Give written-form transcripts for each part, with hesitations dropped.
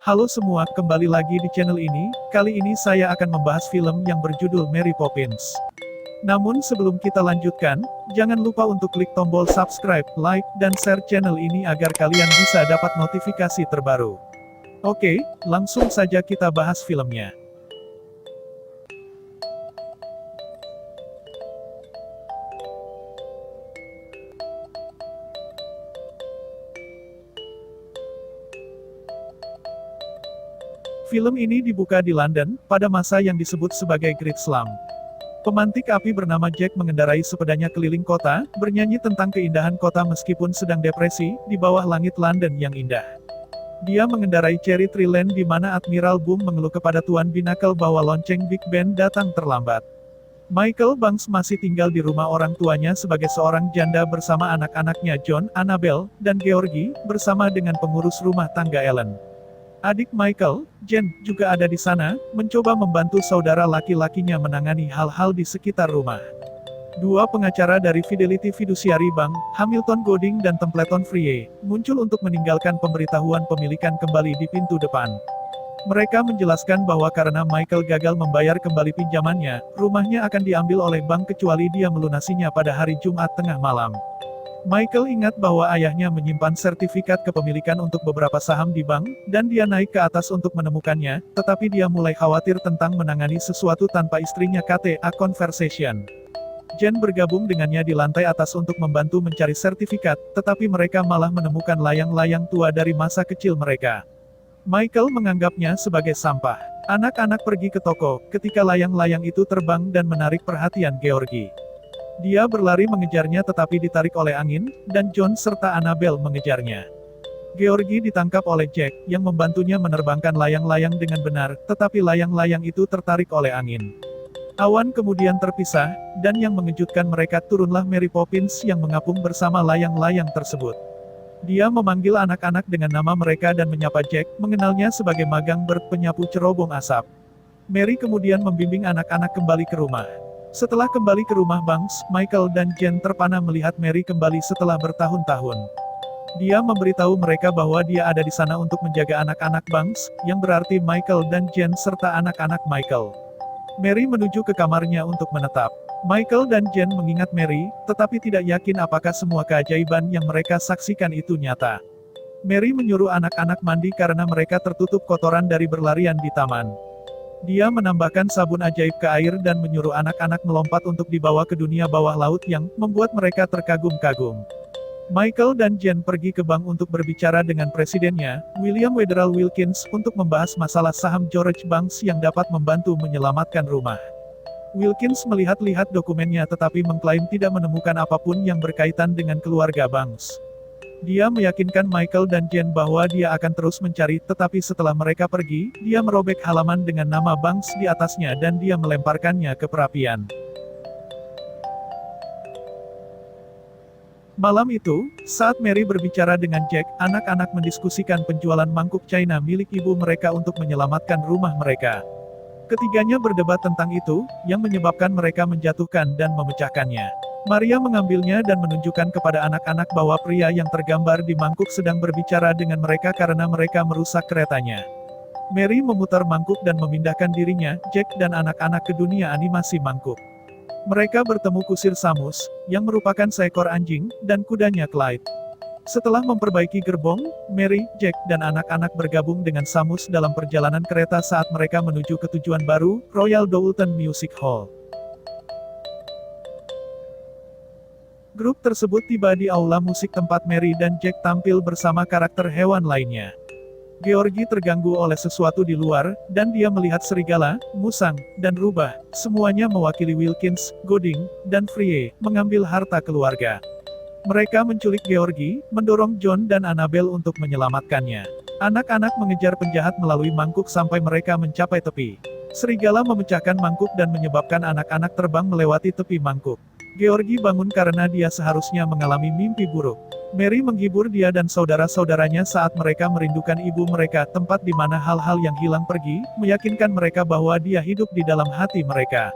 Halo semua, kembali lagi di channel ini. Kali ini saya akan membahas film yang berjudul Mary Poppins. Namun sebelum kita lanjutkan, jangan lupa untuk klik tombol subscribe, like, dan share channel ini agar kalian bisa dapat notifikasi terbaru. Oke, langsung saja kita bahas filmnya. Film ini dibuka di London, pada masa yang disebut sebagai Great Slum. Pemantik api bernama Jack mengendarai sepedanya keliling kota, bernyanyi tentang keindahan kota meskipun sedang depresi, di bawah langit London yang indah. Dia mengendarai Cherry Tree Lane di mana Admiral Boom mengeluh kepada Tuan Binacle bahwa lonceng Big Ben datang terlambat. Michael Banks masih tinggal di rumah orang tuanya sebagai seorang janda bersama anak-anaknya John, Annabelle, dan Georgie, bersama dengan pengurus rumah tangga Ellen. Adik Michael, Jen, juga ada di sana, mencoba membantu saudara laki-lakinya menangani hal-hal di sekitar rumah. Dua pengacara dari Fidelity Fiduciary Bank, Hamilton Godding dan Templeton Frye, muncul untuk meninggalkan pemberitahuan pemilikan kembali di pintu depan. Mereka menjelaskan bahwa karena Michael gagal membayar kembali pinjamannya, rumahnya akan diambil oleh bank kecuali dia melunasinya pada hari Jumat tengah malam. Michael ingat bahwa ayahnya menyimpan sertifikat kepemilikan untuk beberapa saham di bank, dan dia naik ke atas untuk menemukannya, tetapi dia mulai khawatir tentang menangani sesuatu tanpa istrinya Kate, a conversation. Jen bergabung dengannya di lantai atas untuk membantu mencari sertifikat, tetapi mereka malah menemukan layang-layang tua dari masa kecil mereka. Michael menganggapnya sebagai sampah. Anak-anak pergi ke toko, ketika layang-layang itu terbang dan menarik perhatian Georgie. Dia berlari mengejarnya tetapi ditarik oleh angin, dan John serta Annabelle mengejarnya. Georgie ditangkap oleh Jack, yang membantunya menerbangkan layang-layang dengan benar, tetapi layang-layang itu tertarik oleh angin. Awan kemudian terpisah, dan yang mengejutkan mereka turunlah Mary Poppins yang mengapung bersama layang-layang tersebut. Dia memanggil anak-anak dengan nama mereka dan menyapa Jack, mengenalnya sebagai Magang Bird penyapu cerobong asap. Mary kemudian membimbing anak-anak kembali ke rumah. Setelah kembali ke rumah Banks, Michael dan Jen terpana melihat Mary kembali setelah bertahun-tahun. Dia memberitahu mereka bahwa dia ada di sana untuk menjaga anak-anak Banks, yang berarti Michael dan Jen serta anak-anak Michael. Mary menuju ke kamarnya untuk menetap. Michael dan Jen mengingat Mary, tetapi tidak yakin apakah semua keajaiban yang mereka saksikan itu nyata. Mary menyuruh anak-anak mandi karena mereka tertutup kotoran dari berlarian di taman. Dia menambahkan sabun ajaib ke air dan menyuruh anak-anak melompat untuk dibawa ke dunia bawah laut yang membuat mereka terkagum-kagum. Michael dan Jen pergi ke bank untuk berbicara dengan presidennya, William Wetherall Wilkins, untuk membahas masalah saham George Banks yang dapat membantu menyelamatkan rumah. Wilkins melihat-lihat dokumennya tetapi mengklaim tidak menemukan apapun yang berkaitan dengan keluarga Banks. Dia meyakinkan Michael dan Jen bahwa dia akan terus mencari, tetapi setelah mereka pergi, dia merobek halaman dengan nama Banks di atasnya dan dia melemparkannya ke perapian. Malam itu, saat Mary berbicara dengan Jack, anak-anak mendiskusikan penjualan mangkuk China milik ibu mereka untuk menyelamatkan rumah mereka. Ketiganya berdebat tentang itu, yang menyebabkan mereka menjatuhkan dan memecahkannya. Maria mengambilnya dan menunjukkan kepada anak-anak bahwa pria yang tergambar di mangkuk sedang berbicara dengan mereka karena mereka merusak keretanya. Mary memutar mangkuk dan memindahkan dirinya, Jack dan anak-anak ke dunia animasi mangkuk. Mereka bertemu kusir Samus, yang merupakan seekor anjing, dan kudanya Clyde. Setelah memperbaiki gerbong, Mary, Jack, dan anak-anak bergabung dengan Samus dalam perjalanan kereta saat mereka menuju ke tujuan baru, Royal Doulton Music Hall. Grup tersebut tiba di aula musik tempat Mary dan Jack tampil bersama karakter hewan lainnya. Georgie terganggu oleh sesuatu di luar, dan dia melihat serigala, musang, dan rubah, semuanya mewakili Wilkins, Godding, dan Frye, mengambil harta keluarga. Mereka menculik Georgie, mendorong John dan Annabelle untuk menyelamatkannya. Anak-anak mengejar penjahat melalui mangkuk sampai mereka mencapai tepi. Serigala memecahkan mangkuk dan menyebabkan anak-anak terbang melewati tepi mangkuk. Georgie bangun karena dia seharusnya mengalami mimpi buruk. Mary menghibur dia dan saudara-saudaranya saat mereka merindukan ibu mereka, tempat di mana hal-hal yang hilang pergi, meyakinkan mereka bahwa dia hidup di dalam hati mereka.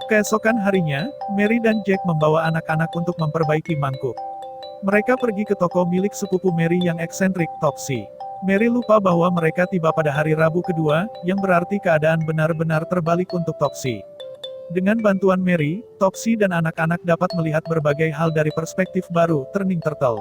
Keesokan harinya, Mary dan Jack membawa anak-anak untuk memperbaiki mangkuk. Mereka pergi ke toko milik sepupu Mary yang eksentrik, Topsy. Mary lupa bahwa mereka tiba pada hari Rabu kedua, yang berarti keadaan benar-benar terbalik untuk Topsy. Dengan bantuan Mary, Topsy dan anak-anak dapat melihat berbagai hal dari perspektif baru, Turning Turtle.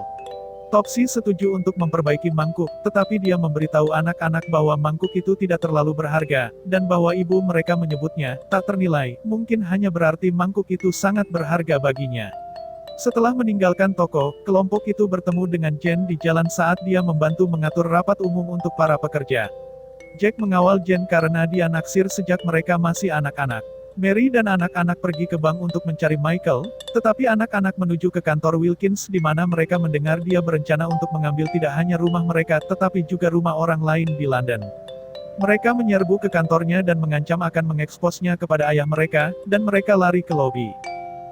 Topsy setuju untuk memperbaiki mangkuk, tetapi dia memberitahu anak-anak bahwa mangkuk itu tidak terlalu berharga, dan bahwa ibu mereka menyebutnya tak ternilai, mungkin hanya berarti mangkuk itu sangat berharga baginya. Setelah meninggalkan toko, kelompok itu bertemu dengan Jen di jalan saat dia membantu mengatur rapat umum untuk para pekerja. Jack mengawal Jen karena dia naksir sejak mereka masih anak-anak. Mary dan anak-anak pergi ke bank untuk mencari Michael, tetapi anak-anak menuju ke kantor Wilkins di mana mereka mendengar dia berencana untuk mengambil tidak hanya rumah mereka tetapi juga rumah orang lain di London. Mereka menyerbu ke kantornya dan mengancam akan mengeksposnya kepada ayah mereka, dan mereka lari ke lobi.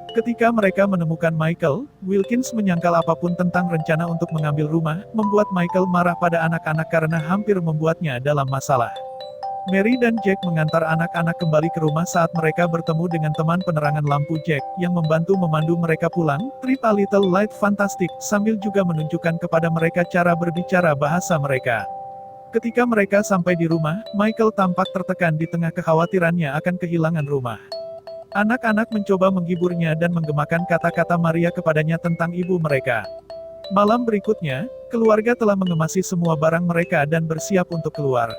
Ketika mereka menemukan Michael, Wilkins menyangkal apapun tentang rencana untuk mengambil rumah, membuat Michael marah pada anak-anak karena hampir membuatnya dalam masalah. Mary dan Jack mengantar anak-anak kembali ke rumah saat mereka bertemu dengan teman penerangan lampu Jack, yang membantu memandu mereka pulang, Trip a Little Light Fantastic, sambil juga menunjukkan kepada mereka cara berbicara bahasa mereka. Ketika mereka sampai di rumah, Michael tampak tertekan di tengah kekhawatirannya akan kehilangan rumah. Anak-anak mencoba menghiburnya dan menggemakan kata-kata Maria kepadanya tentang ibu mereka. Malam berikutnya, keluarga telah mengemasi semua barang mereka dan bersiap untuk keluar.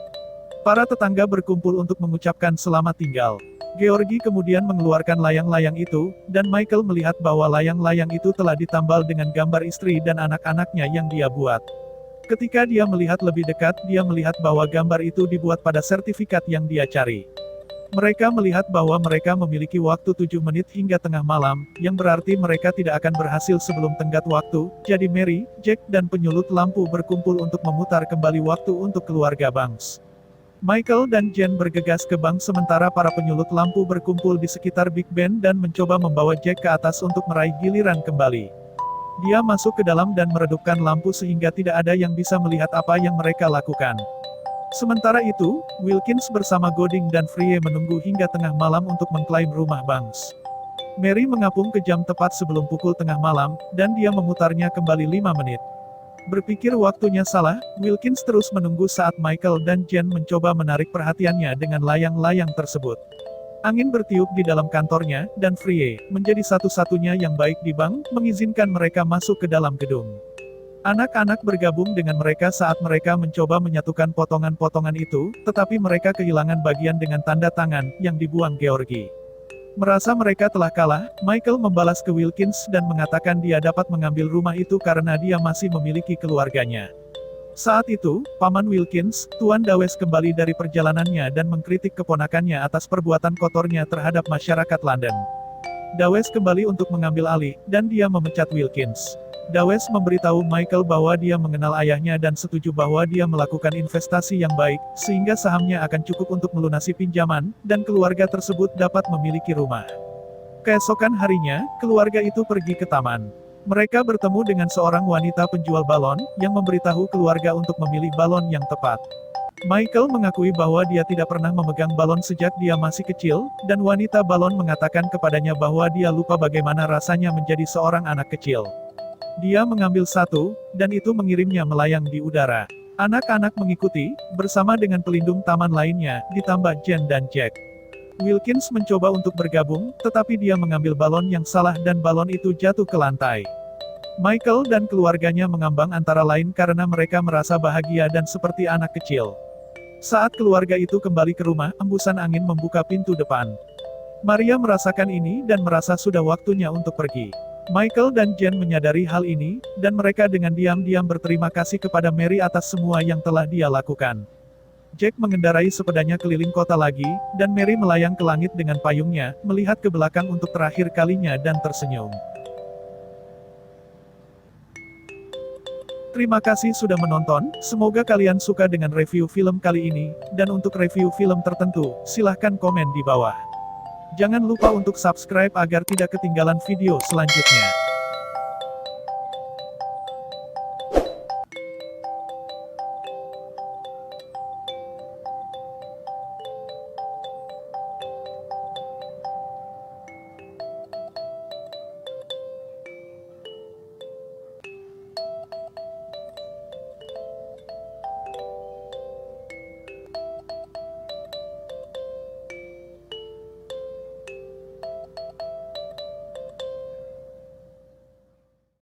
Para tetangga berkumpul untuk mengucapkan selamat tinggal. Georgie kemudian mengeluarkan layang-layang itu, dan Michael melihat bahwa layang-layang itu telah ditambal dengan gambar istri dan anak-anaknya yang dia buat. Ketika dia melihat lebih dekat, dia melihat bahwa gambar itu dibuat pada sertifikat yang dia cari. Mereka melihat bahwa mereka memiliki waktu 7 menit hingga tengah malam, yang berarti mereka tidak akan berhasil sebelum tenggat waktu, jadi Mary, Jack dan penyulut lampu berkumpul untuk memutar kembali waktu untuk keluarga Banks. Michael dan Jen bergegas ke bank sementara para penyulut lampu berkumpul di sekitar Big Ben dan mencoba membawa Jack ke atas untuk meraih giliran kembali. Dia masuk ke dalam dan meredupkan lampu sehingga tidak ada yang bisa melihat apa yang mereka lakukan. Sementara itu, Wilkins bersama Gooding dan Frye menunggu hingga tengah malam untuk mengklaim rumah Banks. Mary mengapung ke jam tepat sebelum pukul tengah malam, dan dia memutarnya kembali 5 menit. Berpikir waktunya salah, Wilkins terus menunggu saat Michael dan Jen mencoba menarik perhatiannya dengan layang-layang tersebut. Angin bertiup di dalam kantornya, dan Frye, menjadi satu-satunya yang baik di bank, mengizinkan mereka masuk ke dalam gedung. Anak-anak bergabung dengan mereka saat mereka mencoba menyatukan potongan-potongan itu, tetapi mereka kehilangan bagian dengan tanda tangan, yang dibuang Georgie. Merasa mereka telah kalah, Michael membalas ke Wilkins dan mengatakan dia dapat mengambil rumah itu karena dia masih memiliki keluarganya. Saat itu, Paman Wilkins, Tuan Dawes kembali dari perjalanannya dan mengkritik keponakannya atas perbuatan kotornya terhadap masyarakat London. Dawes kembali untuk mengambil alih, dan dia memecat Wilkins. Dawes memberitahu Michael bahwa dia mengenal ayahnya dan setuju bahwa dia melakukan investasi yang baik, sehingga sahamnya akan cukup untuk melunasi pinjaman, dan keluarga tersebut dapat memiliki rumah. Keesokan harinya, keluarga itu pergi ke taman. Mereka bertemu dengan seorang wanita penjual balon, yang memberitahu keluarga untuk memilih balon yang tepat. Michael mengakui bahwa dia tidak pernah memegang balon sejak dia masih kecil, dan wanita balon mengatakan kepadanya bahwa dia lupa bagaimana rasanya menjadi seorang anak kecil. Dia mengambil satu, dan itu mengirimnya melayang di udara. Anak-anak mengikuti, bersama dengan pelindung taman lainnya, ditambah Jen dan Jack. Wilkins mencoba untuk bergabung, tetapi dia mengambil balon yang salah dan balon itu jatuh ke lantai. Michael dan keluarganya mengambang antara lain karena mereka merasa bahagia dan seperti anak kecil. Saat keluarga itu kembali ke rumah, embusan angin membuka pintu depan. Maria merasakan ini dan merasa sudah waktunya untuk pergi. Michael dan Jen menyadari hal ini, dan mereka dengan diam-diam berterima kasih kepada Mary atas semua yang telah dia lakukan. Jack mengendarai sepedanya keliling kota lagi, dan Mary melayang ke langit dengan payungnya, melihat ke belakang untuk terakhir kalinya dan tersenyum. Terima kasih sudah menonton, semoga kalian suka dengan review film kali ini, dan untuk review film tertentu, silahkan komen di bawah. Jangan lupa untuk subscribe agar tidak ketinggalan video selanjutnya.